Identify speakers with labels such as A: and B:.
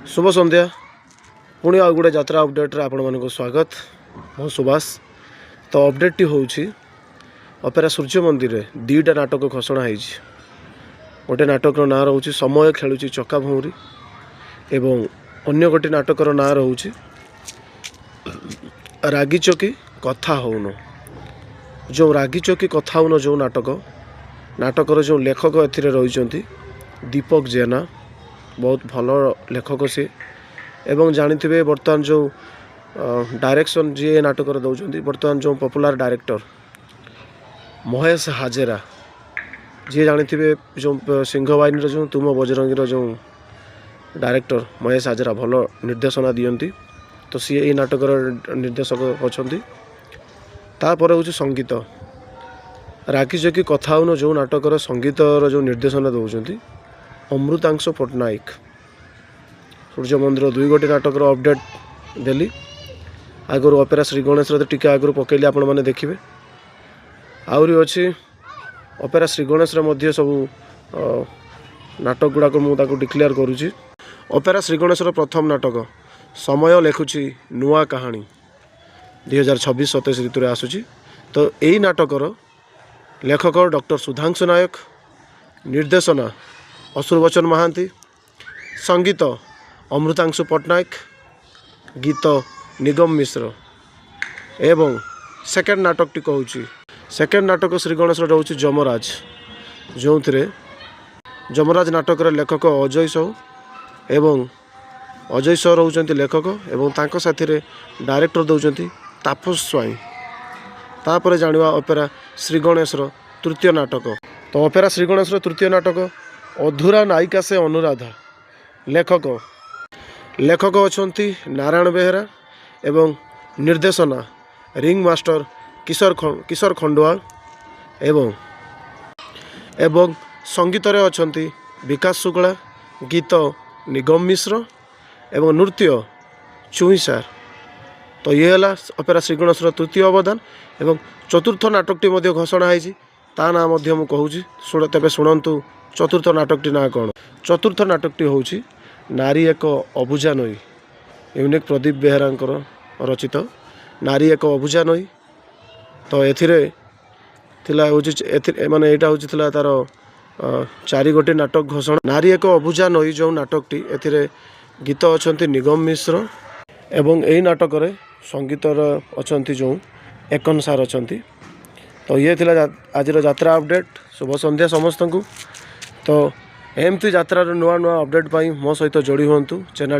A: शुभ संध्या पुणी आउ गोटे यात्रा अपडेट आपण मानक स्वागत। मो सुभाष। तो अपडेट टी होउछि अपेरा सूर्य मंदिर रे दीटा नाटक घोषणा होइछि। गोटे नाटक ना रोचे समय खेलुछि चक्का भौरी एवं अन्य गोटे नाटक ना रोचे रागी चौकी कथा होउनो। जो रागी चौकी कथा होउनो जो नाटकर जो लेखक एथिरे रहिचंती दीपक जेना बहुत भल लेखक सी एवं जानिथिबे वर्तमान जो डायरेक्शन जी नाटक दौरान वर्तमान जो पॉपुलर डायरेक्टर महेश हाजेरा जी जानिथिबे जो सिंहवाहिनी जो तुम बजरंगी जो डायरेक्टर महेश हाजेरा भल निर्देशना दियंती। तो सी ये नाटक निर्देशक अच्छा तापर हूँ संगीत रागी चौकी कथा होनो जो नाटकर संगीत जो निर्देशना दौरान अमृतांशु पट्टनायक। सूर्य मंदिर 2 गोटे नाटक अपडेट देली आगुरी अपेरा श्री गणेश टी आगुरी पकईली आपण मैंने देखिए आहरी अच्छी अपेरा श्री गणेश सब नाटक गुड़ाक मुझे डिक्लेयर करुँची। अपेरा श्री गणेश प्रथम नाटक समय लेखुची नुआ कहानी 2026-27 ऋतु आसूची। तो यही नाटकर लेखक डॉक्टर सुधांशु नायक, निर्देशना असुरबचन महांती, संगीत अमृतांशु पट्टनायक, गीत निगम मिश्र एवं सेकेंड नाटक टी कहूँ सेकेंड नाटक श्री गणेश रोचे जमराज जो थे जमराज नाटक लेखक अजय साहू एवं अजय साहू रोचंती लेखक एवं तांको साथी रे डायरेक्टर दौरान तापस स्वाई। तापर जानिबा अपेरा श्री गणेश तृतीय नाटक। तो अपेरा श्री गणेश तृतीय नाटक अधूरा नायिका से अनुराधा लेखक अछंती नारायण बेहेरा एवं निर्देशना रिंग मास्टर किशोर खंडवाल एवं संगीत रे अछंती विकास शुक्ला, गीत निगम मिश्र एवं नृत्य चुई सार। तो ये है अपेरा श्री गणेश तृतीय अवदान एवं चतुर्थ नाटकटी घोषणा होती ता ना कहूँ तेरे शुणु चतुर्थ नाटकटी ना कौन। चतुर्थ नाटकटी हूँ नारी एक अबुझा नई यूनिक प्रदीप बेहेरा रचित नारी एक अबुझा नई। तो एथिरे माने यहाँ हूँ तार 4 गोटे नाटक घोषणा नारी एक अबुझा नई जो नाटकटी एथिरे गीत अच्छा निगम मिश्र एवं यही नाटक संगीत अच्छा जो एकन सार अच्छा। तो ये आज यात्रा अपडेट। शुभ संध्या समस्त को। तो एमती यात्रार नुआ नुआ अपडेट पाई मो सहित जोड़ी हूँ चैनल